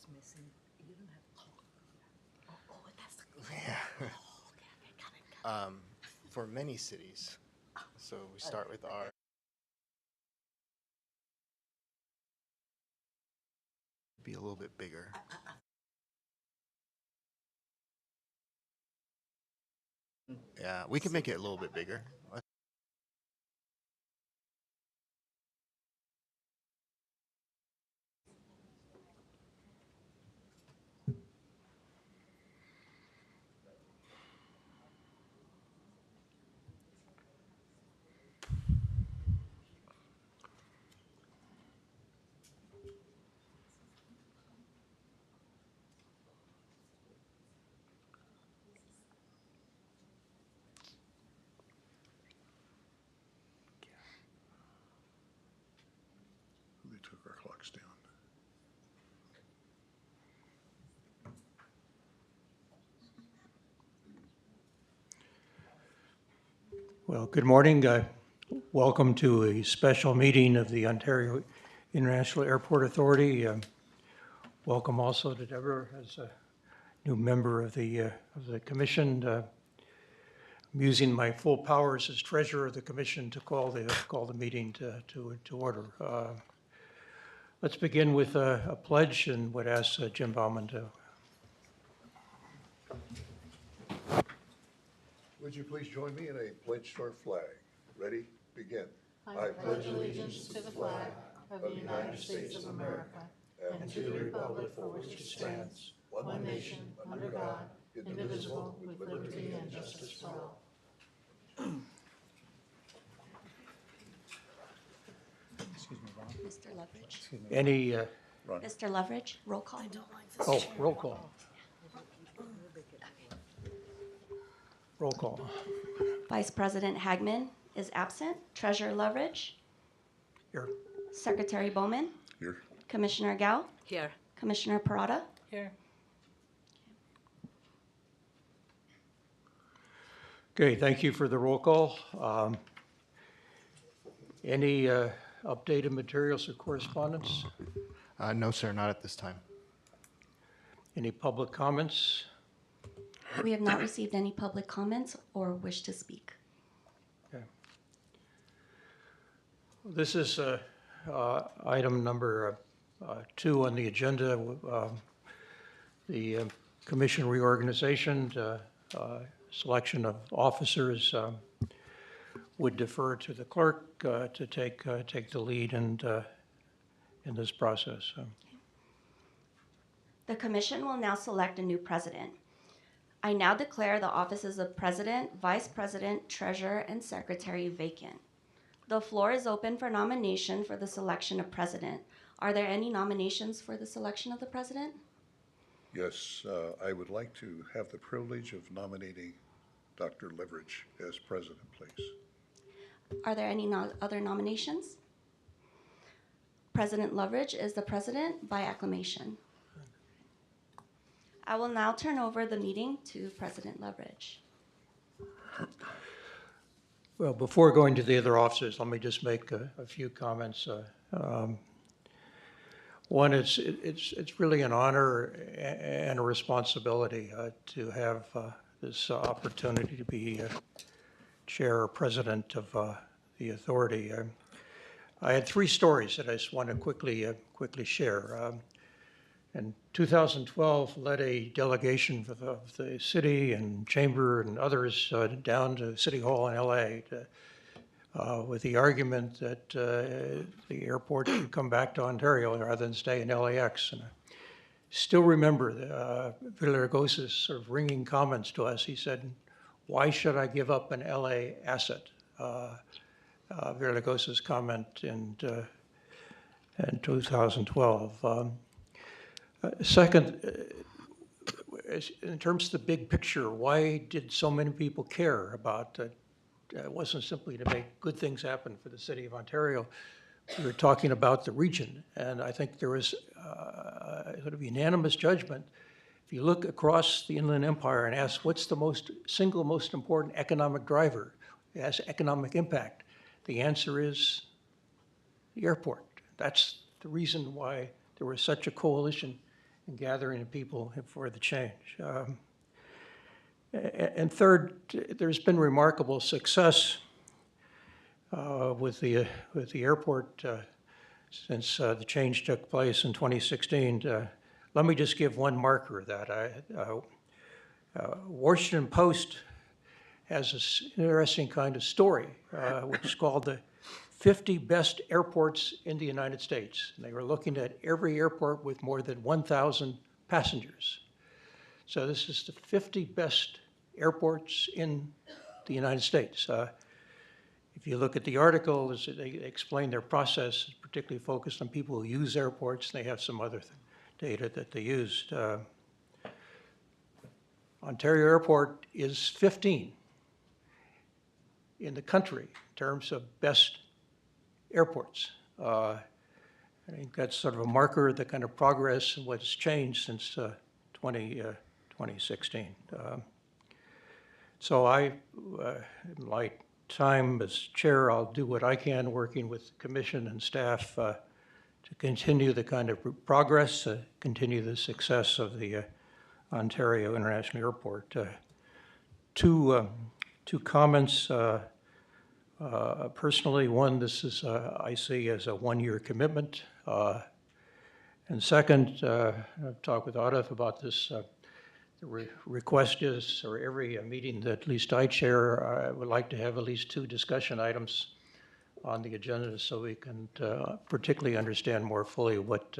is missing. You don't have to talk. Oh, that's the Yeah. Oh, okay, got it. For many cities. So we start with our. Be a little bit bigger. Yeah, we can make it a little bit bigger. They took our clocks down. Well, good morning. Welcome to a special meeting of the Ontario International Airport Authority. Welcome also to Deborah as a new member of the commission. I'm using my full powers as treasurer of the commission to call the meeting to order. Let's begin with a pledge and would ask Jim Bauman to. Would you please join me in a pledge to our flag? Ready? Begin. I pledge allegiance to the flag of the United States of America and to the republic for which it stands, one nation, under God, indivisible, with liberty and justice for all. Excuse me, Bob. Mr. Leverage. Any, Ron. Mr. Leverage, roll call. roll call. Roll call. Vice President Hagman is absent. Treasurer Leverage. Here. Secretary Bowman. Here. Commissioner Gao. Here. Commissioner Parada. Here. Okay, thank you for the roll call. Any updated materials or correspondence? No, sir, not at this time. Any public comments? We have not received any public comments or wish to speak. Okay. This is item number 2 on the agenda, the commission reorganization, selection of officers. Would defer to the clerk to take the lead and in this process. The commission will now select a new president. I now declare the offices of president, vice president, treasurer, and secretary vacant. The floor is open for nomination for the selection of president. Are there any nominations for the selection of the president? Yes, I would like to have the privilege of nominating Dr. Leverage as president, please. Are there any other nominations? President Leverage is the president by acclamation. I will now turn over the meeting to President Leverage. Well, before going to the other officers, let me just make a few comments. One, it's really an honor and a responsibility to have this opportunity to be chair or president of the authority. I had 3 stories that I just want to quickly share. In 2012, led a delegation of the city and chamber and others down to City Hall in LA with the argument that the airport should come back to Ontario rather than stay in LAX. And I still remember Villaraigosa's sort of ringing comments to us. He said, "Why should I give up an LA asset?" Villaraigosa's comment in 2012. Second, in terms of the big picture, why did so many people care about it wasn't simply to make good things happen for the city of Ontario. We were talking about the region, and I think there was sort of unanimous judgment. If you look across the Inland Empire and ask what's the single most important economic driver, it has economic impact, the answer is the airport. That's the reason why there was such a coalition and gathering of people for the change. And third, there's been remarkable success with the airport since the change took place in 2016. Let me just give one marker of that. Washington Post has this interesting kind of story, which is called the 50 best airports in the United States. And they were looking at every airport with more than 1,000 passengers. So this is the 50 best airports in the United States. If you look at the article, they explain their process, particularly focused on people who use airports. They have some other data that they used. Ontario Airport is 15 in the country in terms of best airports. I think that's sort of a marker of the kind of progress and what's changed since 2016. So in my time as chair, I'll do what I can working with the commission and staff to continue the kind of progress, continue the success of the Ontario International Airport. Two comments. Personally, one, this is, I see as a one-year commitment. And second, I've talked with Audif about this. The request is, or every meeting that at least I chair, I would like to have at least 2 discussion items on the agenda so we can particularly understand more fully what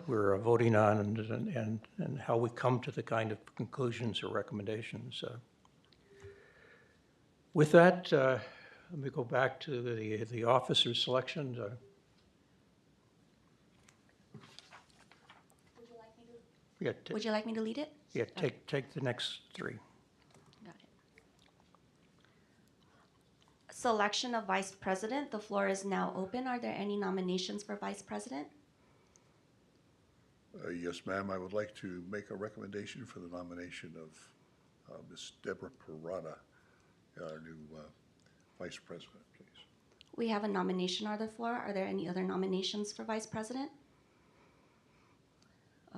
we're voting on and how we come to the kind of conclusions or recommendations. With that, let me go back to the officer selection. Would you like me to lead it? Yeah, take the next 3. Got it. Selection of vice president. The floor is now open. Are there any nominations for vice president? Yes, ma'am. I would like to make a recommendation for the nomination of Ms. Deborah Parada, our new vice president, please. We have a nomination on the floor. Are there any other nominations for vice president?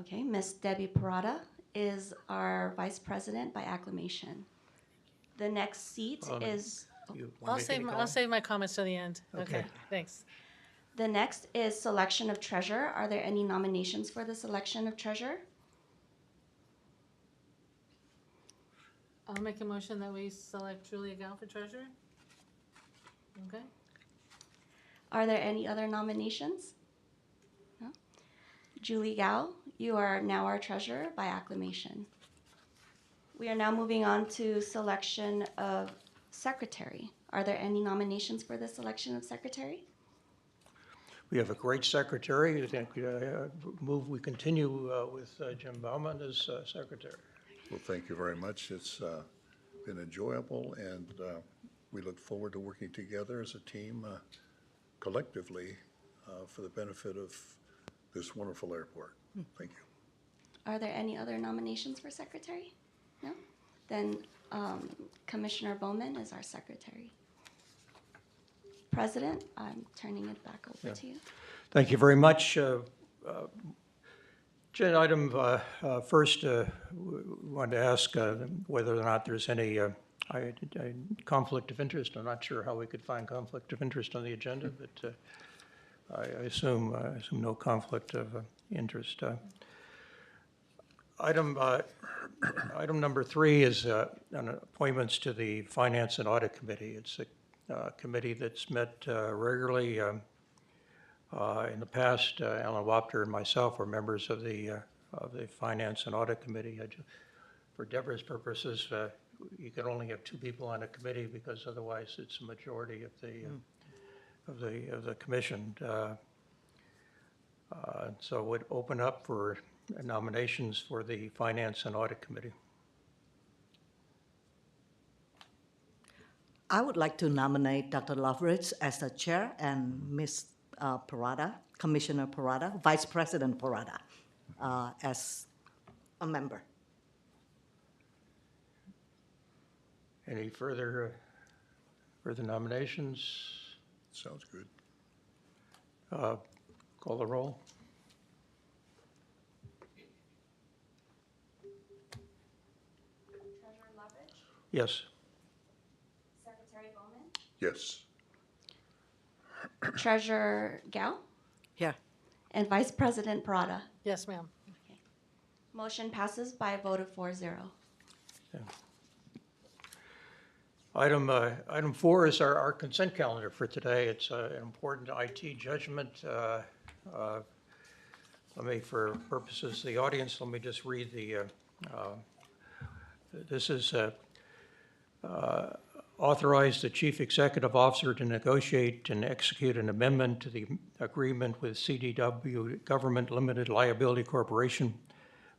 Okay, Ms. Debbie Parada is our vice president by acclamation. The next seat is, I'll save my comments to the end. Okay. Okay, thanks. the next is selection of treasurer. Are there any nominations for the selection of treasurer? I'll make a motion that we select Julia Gao for treasurer. Okay. Are there any other nominations? No? Julie Gao, you are now our treasurer by acclamation. We are now moving on to selection of secretary. Are there any nominations for the selection of secretary? We have a great secretary. I think we continue with Jim Bauman as secretary. Well, thank you very much. It's been enjoyable, and we look forward to working together as a team collectively for the benefit of this wonderful airport. Thank you. Are there any other nominations for secretary? No? Then Commissioner Bowman is our secretary. President, I'm turning it back over to you. Thank you very much. Agenda item first, we wanted to ask whether or not there's any conflict of interest. I'm not sure how we could find conflict of interest on the agenda, but I assume no conflict of interest. Item number 3 is on appointments to the Finance and Audit Committee. It's a committee that's met regularly. In the past, Alan Wapter and myself were members of the Finance and Audit Committee. For Deborah's purposes, you can only have 2 people on a committee because otherwise it's a majority of the commission. So it would open up for nominations for the Finance and Audit Committee. I would like to nominate Dr. Loveridge as the chair and Ms. Parada, Commissioner Parada, Vice President Parada, as a member. Any further nominations? Sounds good. Call the roll. Yes. Secretary Bowman, Yes. Treasurer Gao, Here. and Vice President Parada. Yes, ma'am. Okay. Motion passes by a vote of 4-0. Item 4 is our consent calendar for today. It's an important IT judgment. Let me, for purposes of the audience, let me just read this is authorize the Chief Executive Officer to negotiate and execute an amendment to the agreement with CDW Government Limited Liability Corporation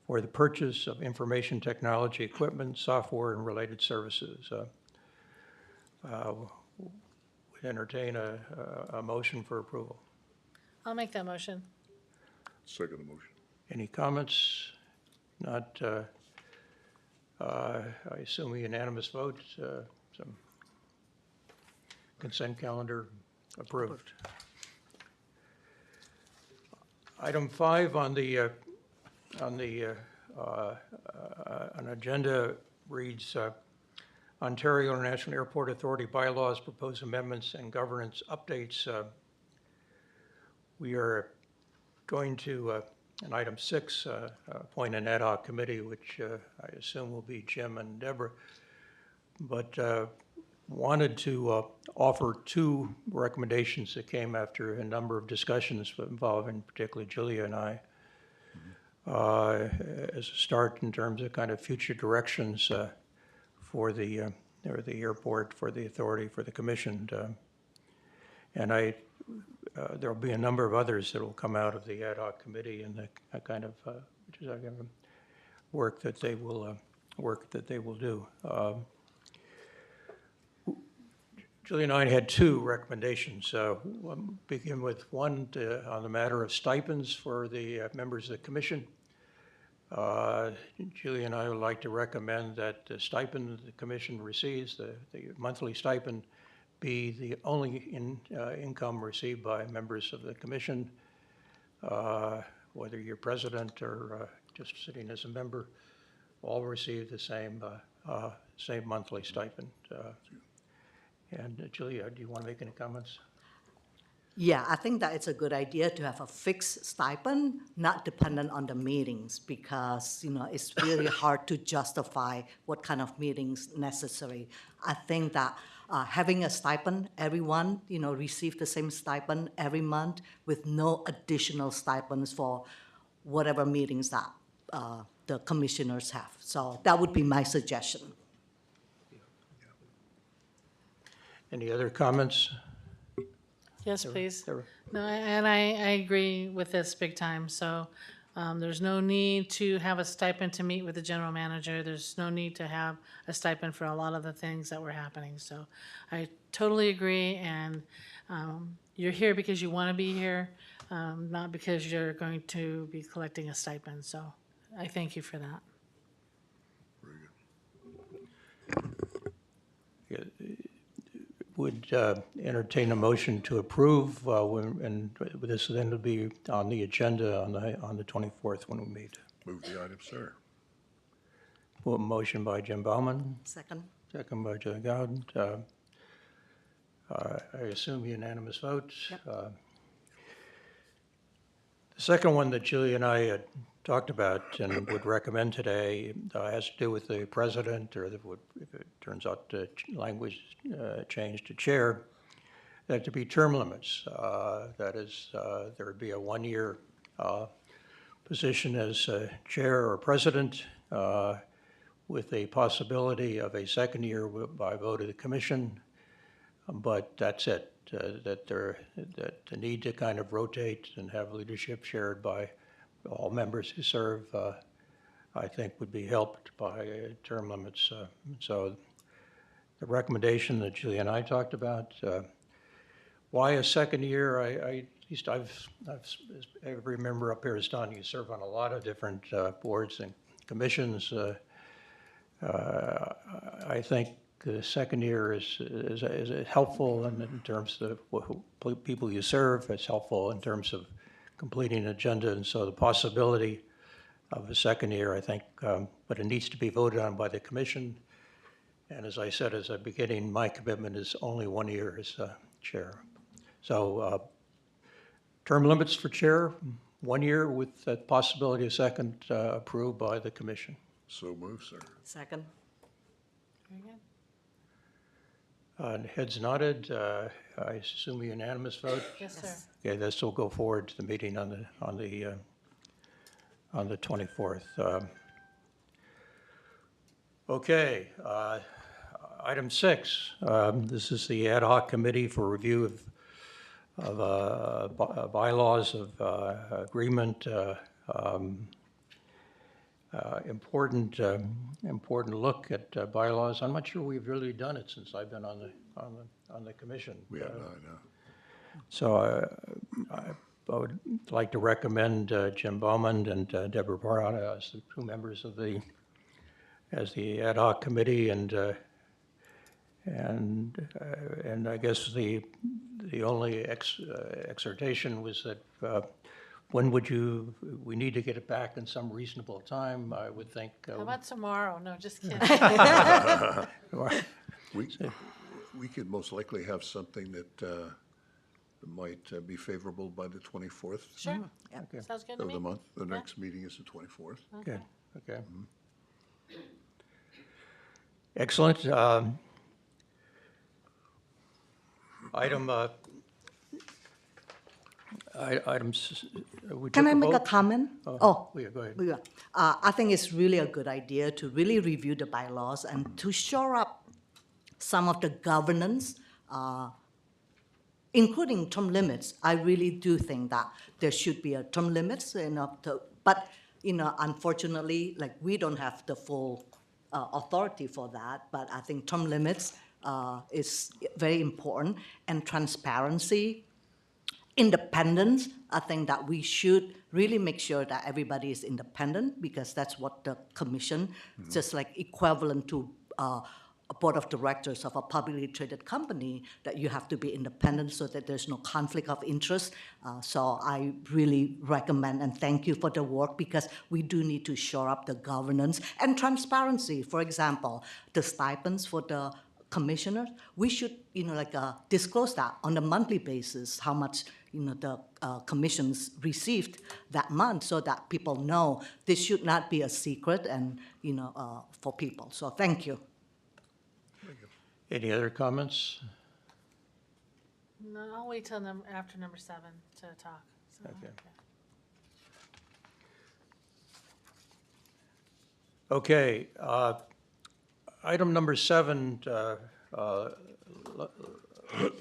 for the purchase of information technology equipment, software, and related services. Would entertain a motion for approval. I'll make that motion. Second motion. Any comments? Not, I assume a unanimous vote. Some consent calendar approved. Item 5 on the an agenda reads Ontario International Airport Authority bylaws, proposed amendments, and governance updates. We are going to, in item 6, appoint an ad hoc committee, which I assume will be Jim and Deborah, but wanted to offer 2 recommendations that came after a number of discussions involving particularly Julia and I, as a start in terms of kind of future directions for the airport, for the authority, for the commission. And there'll be a number of others that will come out of the ad hoc committee and the kind of which is work that they will do. Julie and I had 2 recommendations. We'll begin with one on the matter of stipends for the members of the commission. Julie and I would like to recommend that the stipend the commission receives, the monthly stipend, be the only income received by members of the commission, whether you're president or just sitting as a member, all receive the same monthly stipend. And Julia, do you want to make any comments? Yeah, I think that it's a good idea to have a fixed stipend, not dependent on the meetings, because, it's really hard to justify what kind of meetings necessary. I think that having a stipend, everyone, receive the same stipend every month with no additional stipends for whatever meetings that the commissioners have. So that would be my suggestion. Any other comments? Yes, please. Deborah? No, and I agree with this big time. So there's no need to have a stipend to meet with the general manager. There's no need to have a stipend for a lot of the things that were happening. So I totally agree. And you're here because you want to be here, not because you're going to be collecting a stipend. So I thank you for that. Very good. Yeah, would entertain a motion to approve, and this then will be on the agenda on the 24th when we meet. Move the item, sir. Well, motion by Jim Bauman, Second? second by Julie Gowden. I assume unanimous vote. Yep. The second one that Julie and I had talked about and would recommend today has to do with the president, or if it turns out the language changed to chair, that to be term limits. That is, there would be a 1-year position as chair or president with a possibility of a second year by vote of the commission, but that's it. That the need to kind of rotate and have leadership shared by all members who serve, I think would be helped by term limits. So the recommendation that Julie and I talked about, why a second year? At least as every member up here has done, you serve on a lot of different boards and commissions. I think the second year is helpful in terms of the people you serve. It's helpful in terms of completing an agenda, and so the possibility of a second year, I think, but it needs to be voted on by the commission. And as I said as a beginning, my commitment is only 1 year as chair. So term limits for chair, 1 year with the possibility of second approved by the commission. So move, sir. Second? Very good. Heads nodded. I assume a unanimous vote. Yes, sir. Okay, this will go forward to the meeting on the 24th. Okay, item 6. This is the ad hoc committee for review of bylaws of agreement. Important look at bylaws. I'm not sure we've really done it since I've been on the commission. We have not, no. So I would like to recommend Jim Bowman and Deborah Parada as the 2 members of the ad hoc committee, and I guess the only exhortation was that when would we need to get it back in some reasonable time, I would think. How about tomorrow? No, just kidding. We could most likely have something that might be favorable by the 24th Sure. Okay. Sounds good to of me. the month. The next meeting is the 24th. Good, okay. Excellent. Items. Can I make a comment? Oh. Yeah, go ahead. Yeah. I think it's really a good idea to really review the bylaws and to shore up some of the governance, including term limits. I really do think that there should be a term limits, but unfortunately, like we don't have the full authority for that. But I think term limits is very important, and transparency. Independence, I think that we should really make sure that everybody is independent, because that's what the commission, just like equivalent to a board of directors of a publicly traded company, that you have to be independent so that there's no conflict of interest. So I really recommend and thank you for the work, because we do need to shore up the governance and transparency. For example, the stipends for the commissioners, we should, disclose that on a monthly basis, how much, the commissions received that month, so that people know this should not be a secret and, for people. So thank you. Any other comments? No, I'll wait till after number 7 to talk. So, Okay. Item number 7,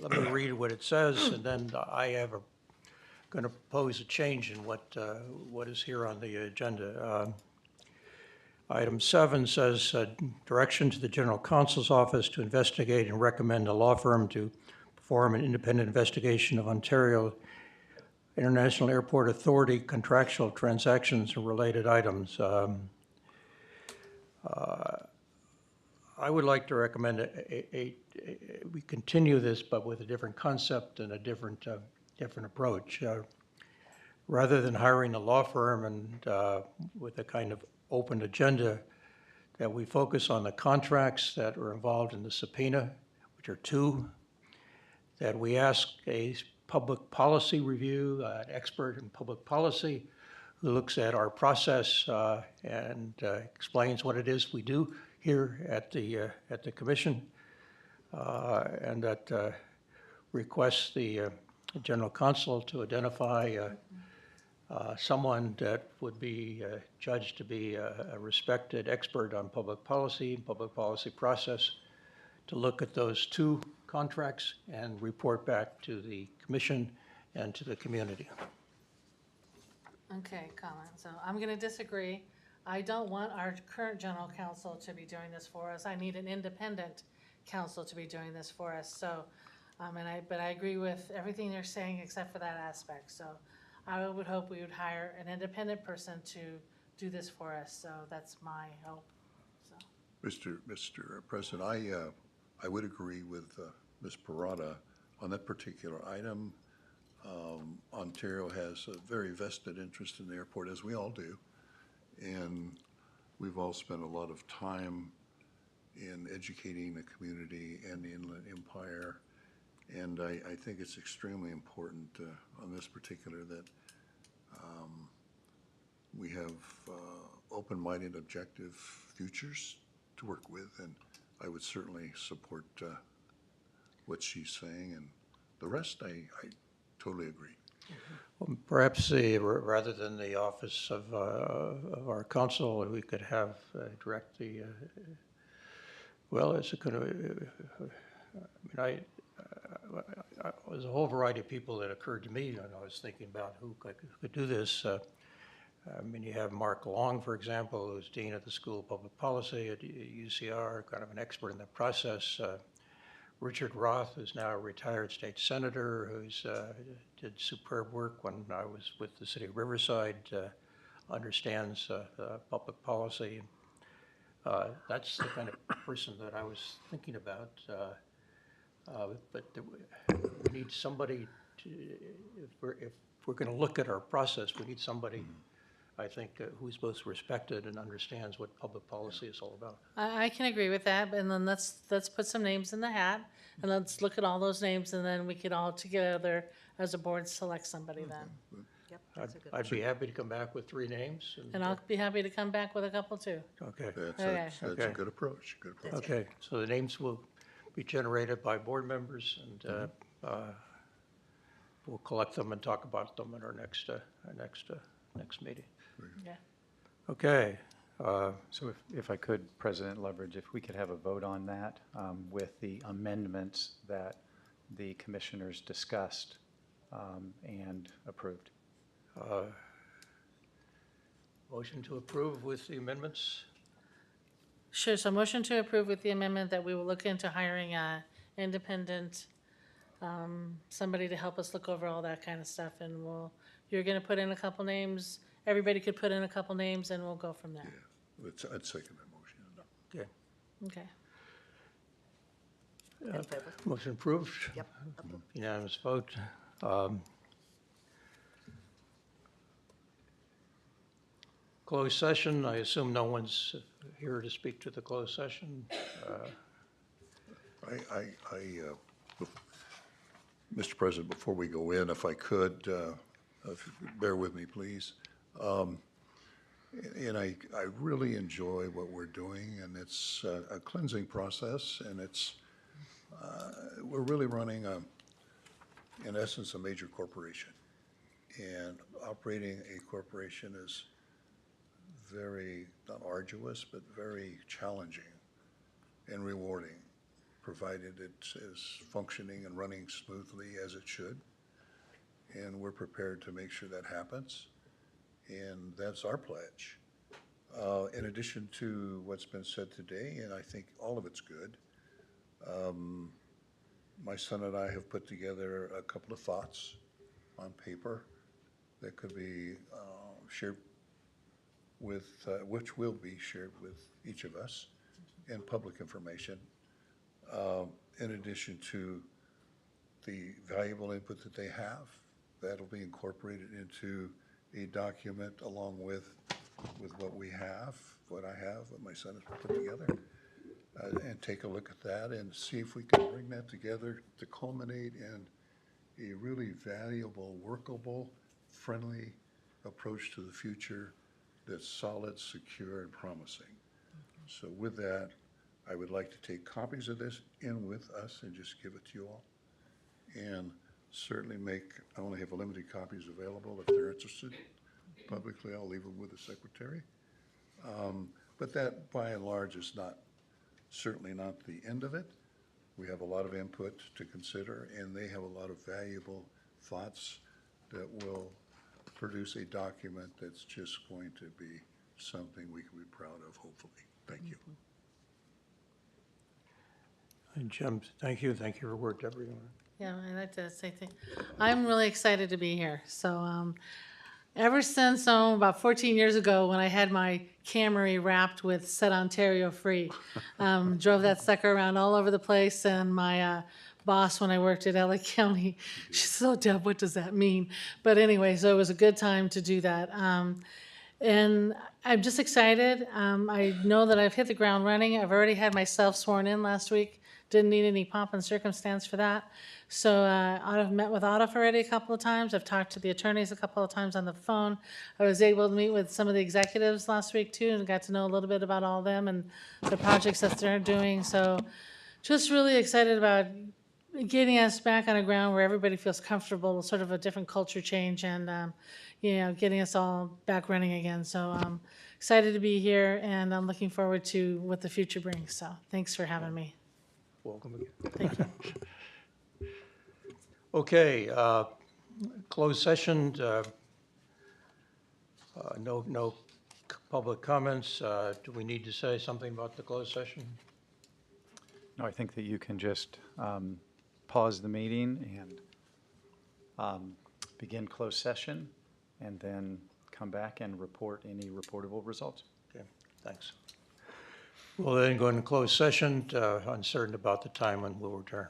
let me read what it says, and then I have going to propose a change in what is here on the agenda. Item 7 says, direction to the General Counsel's Office to investigate and recommend a law firm to perform an independent investigation of Ontario International Airport Authority contractual transactions and related items. I would like to recommend we continue this, but with a different concept and a different approach. Rather than hiring a law firm and with a kind of open agenda, that we focus on the contracts that are involved in the subpoena, which are 2, that we ask a public policy review, an expert in public policy, who looks at our process and explains what it is we do here at the commission, and that requests the general counsel to identify someone that would be judged to be a respected expert on public policy process, to look at those 2 contracts and report back to the commission and to the community. Okay, comment. So I'm going to disagree. I don't want our current general counsel to be doing this for us. I need an independent counsel to be doing this for us. So, but I agree with everything you're saying except for that aspect. So I would hope we would hire an independent person to do this for us. So that's my hope. So. Mr. President, I would agree with Ms. Parada on that particular item. Ontario has a very vested interest in the airport, as we all do. And we've all spent a lot of time in educating the community and the Inland Empire. And I think it's extremely important on this particular that we have open-minded, objective futures to work with, and I would certainly support what she's saying, and the rest I totally agree. Well, perhaps rather than the office of our council, we could have direct the, well, it's a kind of, there's a whole variety of people that occurred to me when I was thinking about who could do this. You have Mark Long, for example, who's Dean of the School of Public Policy at UCR, kind of an expert in the process. Richard Roth, who's now a retired state senator, who's did superb work when I was with the city of Riverside, understands public policy. That's the kind of person that I was thinking about. But we need somebody to, if we're going to look at our process, we need somebody, I think, who's both respected and understands what public policy is all about. I can agree with that, and then let's put some names in the hat, and let's look at all those names, and then we could all together as a board select somebody then. Yep, that's a good I'd be happy to come back with 3 names. And I'll be happy to come back with a couple too. Okay. That's Okay. a Okay. good approach, good approach. Okay, so the names will be generated by board members, and we'll collect them and talk about them at our next meeting. Yeah. Okay, So if I could, President Leverage, if we could have a vote on that with the amendments that the commissioners discussed and approved. motion to approve with the amendments. Sure, so motion to approve with the amendment that we will look into hiring a independent, somebody to help us look over all that kind of stuff, and you're gonna put in a couple names, everybody could put in a couple names, and we'll go from there. I'd second that motion. Okay, Okay. In favor. motion approved. Yep. Unanimous vote. Closed session, I assume no one's here to speak to the closed session. Mr. President, before we go in, if I could, if you could bear with me, please. And I really enjoy what we're doing, and it's a cleansing process, and we're really running, in essence, a major corporation. And operating a corporation is very, not arduous, but very challenging and rewarding, provided it is functioning and running smoothly as it should. And we're prepared to make sure that happens. And that's our pledge. In addition to what's been said today, and I think all of it's good, my son and I have put together a couple of thoughts on paper that could be shared with, which will be shared with each of us in public information, in addition to the valuable input that they have. That'll be incorporated into a document along with what we have, what I have, what my son has put together, and take a look at that and see if we can bring that together to culminate in a really valuable, workable, friendly approach to the future that's solid, secure, and promising. So with that, I would like to take copies of this in with us and just give it to you all. And certainly I only have limited copies available. If they're interested publicly, I'll leave them with the secretary. But that, by and large, is certainly not the end of it. We have a lot of input to consider, and they have a lot of valuable thoughts that will produce a document that's just going to be something we can be proud of, hopefully. Thank you. And Jim, thank you for your work, everyone. Yeah, I'd like to say I'm really excited to be here. So ever since about 14 years ago when I had my Camry wrapped with Set Ontario Free, drove that sucker around all over the place, and my boss when I worked at LA County, she said, "Oh, Deb, what does that mean?" But anyway, so it was a good time to do that. And I'm just excited. I know that I've hit the ground running. I've already had myself sworn in last week. Didn't need any pomp and circumstance for that. So I've met with Autumn already a couple of times. I've talked to the attorneys a couple of times on the phone. I was able to meet with some of the executives last week too, and got to know a little bit about all of them and the projects that they're doing. So just really excited about getting us back on a ground where everybody feels comfortable, sort of a different culture change, and getting us all back running again. So I'm excited to be here, and I'm looking forward to what the future brings. So thanks for having me. Welcome again. Thank you. Okay, closed session, no public comments. Do we need to say something about the closed session? No, I think that you can just pause the meeting and begin closed session, and then come back and report any reportable results. Okay, thanks. We'll then go into closed session, uncertain about the time, and we'll return.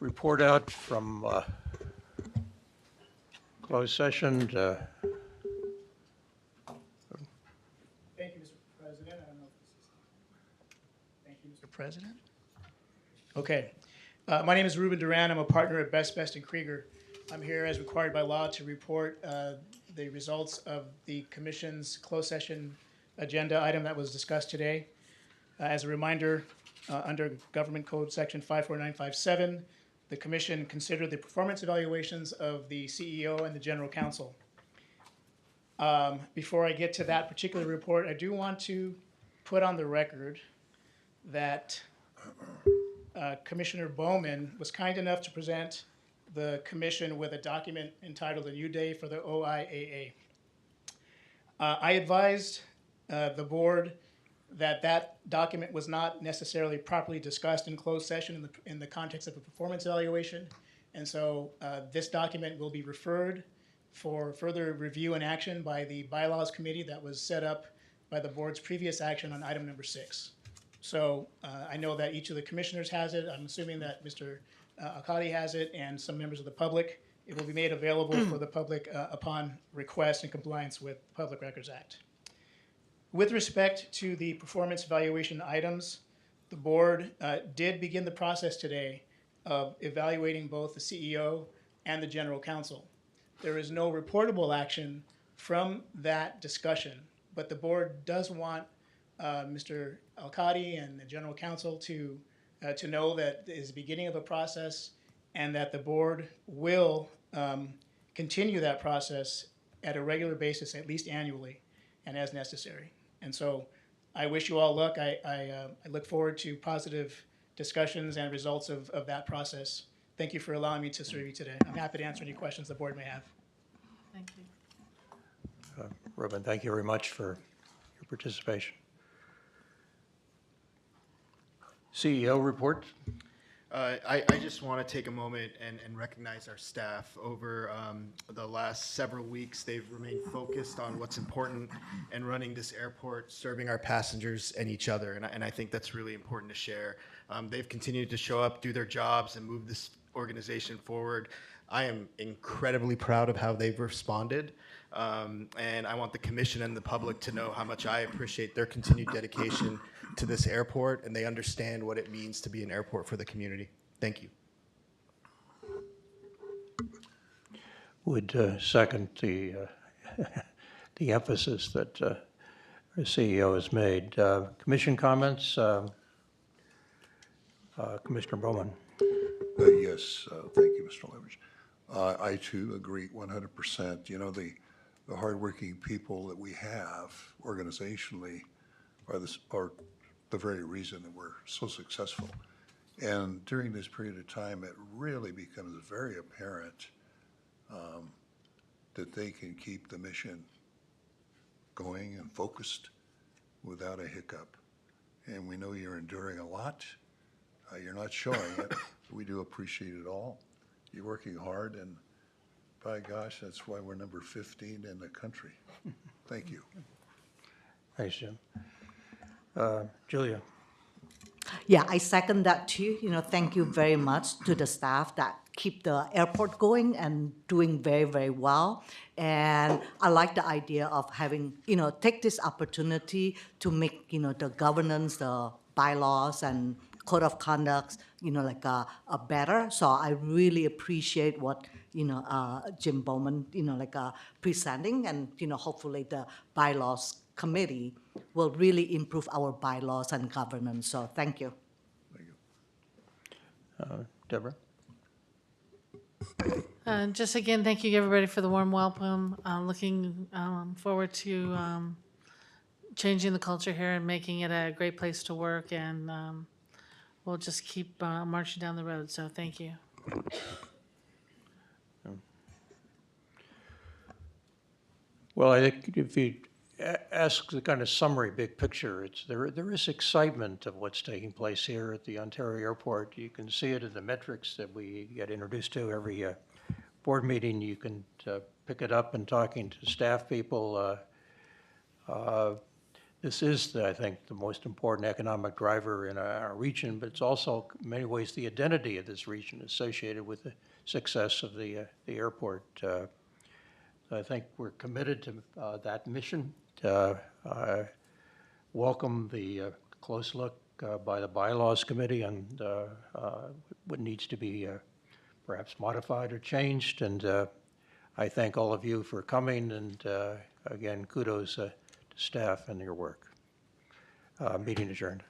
report out from closed session. Thank you, Mr. President. I don't know if this is. Thank you, Mr. President. Okay. My name is Ruben Duran. I'm a partner at Best and Krieger. I'm here as required by law to report the results of the commission's closed session agenda item that was discussed today. As a reminder, under Government Code Section 54957, the commission considered the performance evaluations of the CEO and the general counsel. Before I get to that particular report, I do want to put on the record that Commissioner Bowman was kind enough to present the commission with a document entitled A New Day for the OIAA. I advised the board that that document was not necessarily properly discussed in closed session in the context of a performance evaluation. And so this document will be referred for further review and action by the bylaws committee that was set up by the board's previous action on item number 6. So I know that each of the commissioners has it. I'm assuming that Mr. Akadi has it and some members of the public. It will be made available for the public upon request and compliance with the Public Records Act. With respect to the performance evaluation items, the board did begin the process today of evaluating both the CEO and the general counsel. There is no reportable action from that discussion, but the board does want Mr. Alcadi and the general counsel to know that it is the beginning of a process and that the board will continue that process at a regular basis, at least annually, and as necessary. And so I wish you all luck. I look forward to positive discussions and results of that process. Thank you for allowing me to serve you today. I'm happy to answer any questions the board may have. Thank you. Ruben, thank you very much for your participation. CEO report. I just want to take a moment and recognize our staff. Over the last several weeks, they've remained focused on what's important and running this airport, serving our passengers and each other. And I think that's really important to share. They've continued to show up, do their jobs, and move this organization forward. I am incredibly proud of how they've responded. And I want the commission and the public to know how much I appreciate their continued dedication to this airport, and they understand what it means to be an airport for the community. Thank you. Would second the the emphasis that our CEO has made. Commission comments. Commissioner Bowman. Yes, thank you, Mr. Leverage. I too agree 100%. You know, the hardworking people that we have organizationally are the very reason that we're so successful. And during this period of time, it really becomes very apparent that they can keep the mission going and focused without a hiccup. And we know you're enduring a lot. You're not showing it. We do appreciate it all. You're working hard, and by gosh, that's why we're number 15 in the country. Thank you. Thanks, Jim. Julia. Yeah, I second that too. Thank you very much to the staff that keep the airport going and doing very, very well. And I like the idea of having, take this opportunity to make, the governance, the bylaws and code of conduct, a better. So I really appreciate what, Jim Bowman, presenting, and, hopefully the bylaws committee will really improve our bylaws and governance. So thank you. Thank you. Deborah. Just again, thank you everybody for the warm welcome. Looking forward to changing the culture here and making it a great place to work, and we'll just keep marching down the road. So thank you. Well, I think if you ask the kind of summary, big picture, there is excitement of what's taking place here at the Ontario Airport. You can see it in the metrics that we get introduced to every board meeting. You can pick it up in talking to staff people. this is, I think, the most important economic driver in our region, but it's also in many ways the identity of this region associated with the success of the airport. I think we're committed to that mission. Welcome the close look by the Bylaws Committee on what needs to be perhaps modified or changed. And I thank all of you for coming, and again, kudos to staff and your work. Meeting adjourned.